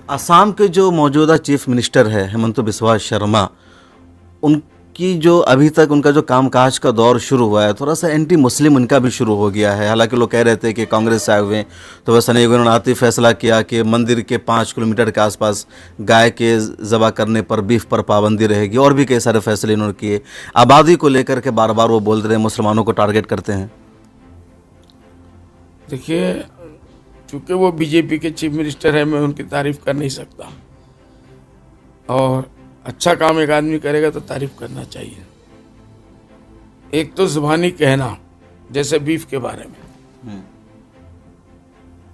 असम के जो मौजूदा चीफ मिनिस्टर है हेमंत बिस्वा शर्मा, उनकी जो अभी तक उनका जो कामकाज का दौर शुरू हुआ है, थोड़ा सा एंटी मुस्लिम उनका भी शुरू हो गया है। हालांकि लोग कह रहे थे कि कांग्रेस से आए हुए हैं, तो वैसा नहीं, उन्होंने आते ही फैसला किया कि मंदिर के 5 किलोमीटर के आसपास गाय के ज़बह करने पर, बीफ पर पाबंदी रहेगी, और भी कई सारे फैसले इन्होंने किए। आबादी को लेकर के बार बार वो बोल रहे हैं, मुसलमानों को टारगेट करते हैं। देखिए, चूँकि वो बीजेपी के चीफ मिनिस्टर है, मैं उनकी तारीफ कर नहीं सकता। और अच्छा काम एक आदमी करेगा तो तारीफ करना चाहिए। एक तो ज़ुबानी कहना, जैसे बीफ के बारे में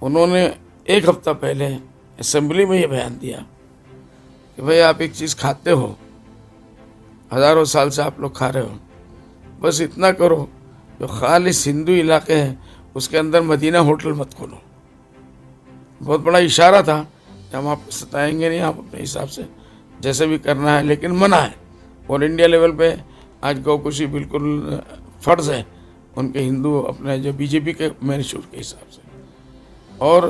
उन्होंने 1 हफ्ता पहले असेंबली में ये बयान दिया कि भाई आप एक चीज़ खाते हो, हज़ारों साल से आप लोग खा रहे हो, बस इतना करो, जो खालिस हिंदू इलाके हैं उसके अंदर मदीना होटल मत खोलो। बहुत बड़ा इशारा था कि हम आपको सताएंगे नहीं, आप अपने हिसाब से जैसे भी करना है, लेकिन मना है। और इंडिया लेवल पे आज गौकुशी बिल्कुल फ़र्ज़ है उनके हिंदू अपने जो बीजेपी के मैनिफेस्टो के हिसाब से। और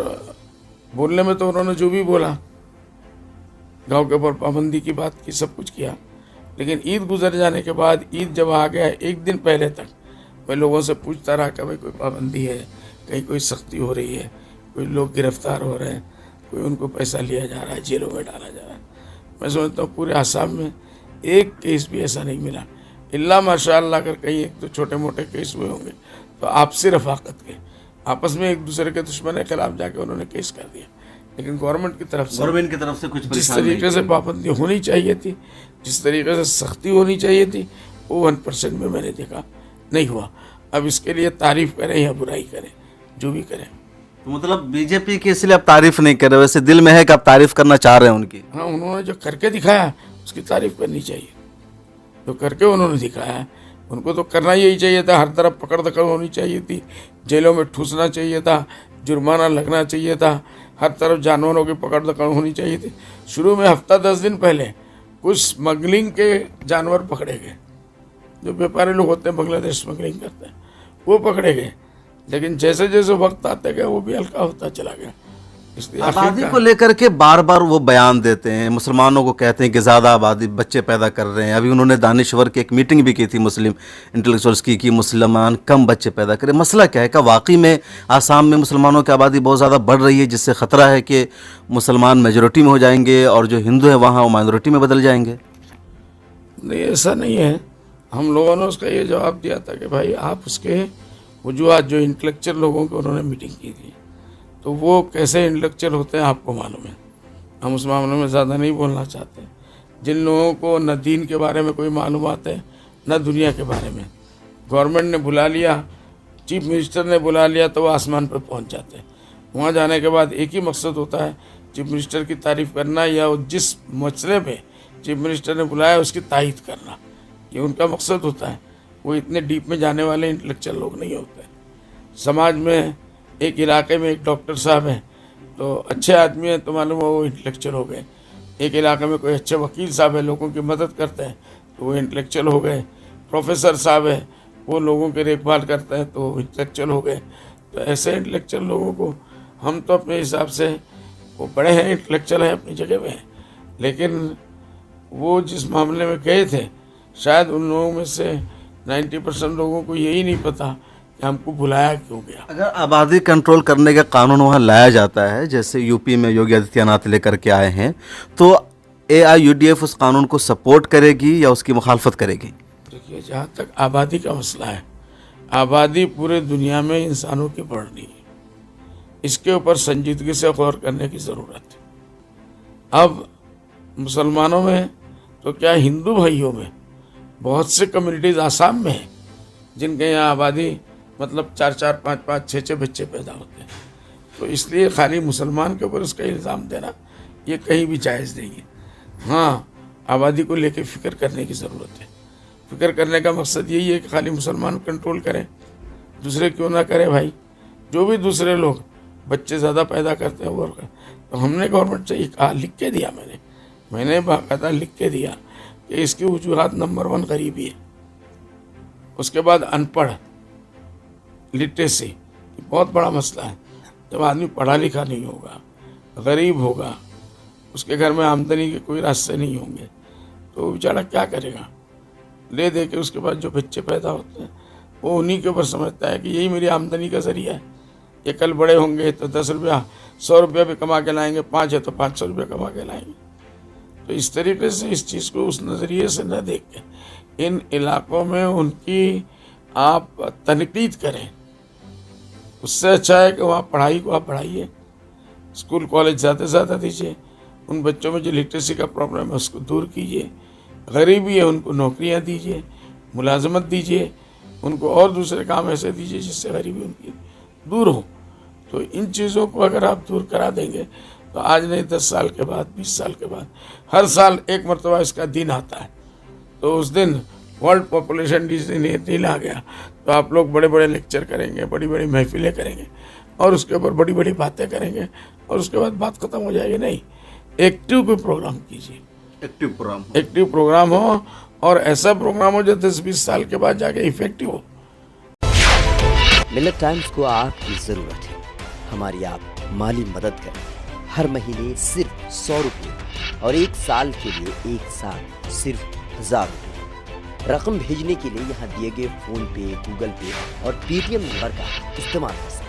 बोलने में तो उन्होंने जो भी बोला, गाँव के ऊपर पाबंदी की बात की, सब कुछ किया, लेकिन ईद गुजर जाने के बाद, ईद जब आ गया, 1 दिन पहले तक मैं लोगों से पूछता रहा कि भाई कोई पाबंदी है, कहीं कोई सख्ती हो रही है, कोई लोग गिरफ्तार हो रहे हैं, कोई उनको पैसा लिया जा रहा है, जेलों में डाला जा रहा है। मैं समझता हूँ पूरे आसाम में एक केस भी ऐसा नहीं मिला, इल्ला माशाअल्लाह अगर कहीं एक तो छोटे मोटे केस हुए होंगे तो आपसी रफाकत के, आपस में एक दूसरे के दुश्मन के खिलाफ जाके उन्होंने केस कर दिया। लेकिन गवर्नमेंट की तरफ से कुछ जिस तरीके से पाबंदी होनी चाहिए थी, जिस तरीके से सख्ती होनी चाहिए थी, वो 1% में मैंने देखा नहीं हुआ। अब इसके लिए तारीफ करें या बुराई करें, जो भी करें। तो मतलब बीजेपी की इसलिए आप तारीफ नहीं कर रहे, वैसे दिल में है कि आप तारीफ करना चाह रहे हैं उनकी? हाँ, उन्होंने जो करके दिखाया उसकी तारीफ करनी चाहिए। जो करके उन्होंने दिखाया, उनको तो करना यही चाहिए था। हर तरफ पकड़ दकड़ होनी चाहिए थी, जेलों में ठूसना चाहिए था, जुर्माना लगना चाहिए था, हर तरफ जानवरों की पकड़ दकड़ होनी चाहिए थी। शुरू में हफ्ता 10 दिन पहले कुछ स्मगलिंग के जानवर पकड़े गए, जो व्यापारी लोग होते हैं बांग्लादेश स्मगलिंग करते हैं, वो पकड़े गए। लेकिन जैसे जैसे वक्त आते गए वो भी हल्का होता चला गया। इसलिए आबादी को लेकर के बार बार वो बयान देते हैं, मुसलमानों को कहते हैं कि ज़्यादा आबादी, बच्चे पैदा कर रहे हैं। अभी उन्होंने दानिश्वर की एक मीटिंग भी की थी मुस्लिम इंटेलेक्चुअल्स की कि मुसलमान कम बच्चे पैदा करें। मसला क्या है? क्या वाकई में आसाम में मुसलमानों की आबादी बहुत ज़्यादा बढ़ रही है, जिससे ख़तरा है कि मुसलमान मेजोरिटी में हो जाएंगे और जो हिंदू है वहाँ वो माइनॉरिटी में बदल जाएंगे? नहीं, ऐसा नहीं है। हम लोगों ने उसका ये जवाब दिया था कि भाई आप उसके वजूहत, जो इंटेलेक्चुअल लोगों की उन्होंने मीटिंग की थी, तो वो कैसे इंटेलेक्चुअल होते हैं आपको मालूम है। हम उस मामले में ज़्यादा नहीं बोलना चाहते। जिन लोगों को न दीन के बारे में कोई मालूमात है, न दुनिया के बारे में, गवर्नमेंट ने बुला लिया, चीफ मिनिस्टर ने बुला लिया, तो वो आसमान पर पहुंच जाते हैं। वहाँ जाने के बाद एक ही मकसद होता है, चीफ मिनिस्टर की तारीफ़ करना, या जिस मसले में चीफ मिनिस्टर ने बुलाया उसकी तायीद करना, ये उनका मकसद होता है। वो इतने डीप में जाने वाले इंटेलेक्चुअल लोग नहीं होते। समाज में एक इलाके में एक डॉक्टर साहब हैं तो अच्छे आदमी हैं, तो मालूम है वो इंटेलेक्चुअल हो गए। एक इलाके में कोई अच्छे वकील साहब है, लोगों की मदद करते हैं, तो वो इंटेलेक्चुअल हो गए। प्रोफेसर साहब है, वो लोगों की देखभाल करते हैं, तो वो इंटेलेक्चुअल हो गए। तो ऐसे इंटेलेक्चुअल लोगों को हम तो अपने हिसाब से, वो बड़े हैं, इंटेलेक्चुअल हैं, अपनी जगह पे हैं, लेकिन वो जिस मामले में गए थे, शायद उन लोगों में से 90% लोगों को यही नहीं पता कि हमको बुलाया क्यों गया। अगर आबादी कंट्रोल करने का कानून वहाँ लाया जाता है, जैसे यूपी में योगी आदित्यनाथ लेकर के आए हैं, तो AIUDF उस कानून को सपोर्ट करेगी या उसकी मुखालफत करेगी? देखिए, जहाँ तक आबादी का मसला है, आबादी पूरे दुनिया में इंसानों की बढ़ रही है, इसके ऊपर संजीदगी से गौर करने की ज़रूरत है। अब मुसलमानों में तो क्या, हिंदू भाइयों में बहुत से कम्युनिटीज़ आसाम में हैं जिनके यहाँ आबादी मतलब 4-4, 5-5, 6-6 बच्चे पैदा होते हैं। तो इसलिए खाली मुसलमान के ऊपर उसका इल्ज़ाम देना ये कहीं भी जायज़ नहीं है। हाँ, आबादी को लेके फ़िक्र करने की ज़रूरत है। फ़िक्र करने का मकसद यही है कि खाली मुसलमान कंट्रोल करें, दूसरे क्यों ना करें भाई। जो भी दूसरे लोग बच्चे ज़्यादा पैदा करते हैं वो, तो हमने गवर्नमेंट से कहा, लिख के दिया, मैंने बाकायदा लिख के दिया कि इसकी वजूहात नंबर 1 गरीबी है, उसके बाद अनपढ़, लिटरेसी बहुत बड़ा मसला है। जब आदमी पढ़ा लिखा नहीं होगा, गरीब होगा, उसके घर में आमदनी के कोई रास्ते नहीं होंगे, तो वो बेचारा क्या करेगा। ले दे के उसके बाद जो बच्चे पैदा होते हैं वो उन्हीं के ऊपर समझता है कि यही मेरी आमदनी का जरिया है। ये कल बड़े होंगे तो 10 रुपया 100 रुपया भी कमा के लाएंगे, 5 है तो 500 रुपया कमा के लाएंगे। तो इस तरीके से इस चीज़ को उस नज़रिए से न देख के इन इलाकों में उनकी आप तनकीद करें। उससे अच्छा है कि वहाँ पढ़ाई को आप बढ़ाइए, स्कूल कॉलेज ज़्यादा दीजिए, उन बच्चों में जो लिटरेसी का प्रॉब्लम है उसको दूर कीजिए, गरीबी है उनको नौकरियाँ दीजिए, मुलाजमत दीजिए, उनको और दूसरे काम ऐसे दीजिए जिससे गरीबी उनकी दूर हो। तो इन चीज़ों को अगर आप दूर करा देंगे तो आज नहीं 10 साल के बाद, 20 साल के बाद, हर साल एक मरतबा इसका दिन आता है। तो उस दिन वर्ल्ड पॉपुलेशन दिन आ गया तो आप लोग बड़े बड़े लेक्चर करेंगे, बड़ी बड़ी महफिलें करेंगे और उसके ऊपर बड़ी बड़ी बातें करेंगे और उसके बाद बात खत्म हो जाएगी। नहीं, एक्टिव कोई प्रोग्राम कीजिए, एक्टिव प्रोग्राम हो और ऐसा प्रोग्राम हो जो 10-20 साल के बाद जाके इफेक्टिव हो। मिल्लत टाइम्स को आपकी ज़रूरत है, हमारी आप माली मदद करें। हर महीने सिर्फ 100 रुपये और 1 साल के लिए एक साथ सिर्फ 1000 रुपये। रकम भेजने के लिए यहाँ दिए गए फ़ोन पे, गूगल पे और पेटीएम नंबर का इस्तेमाल कर सकते हैं।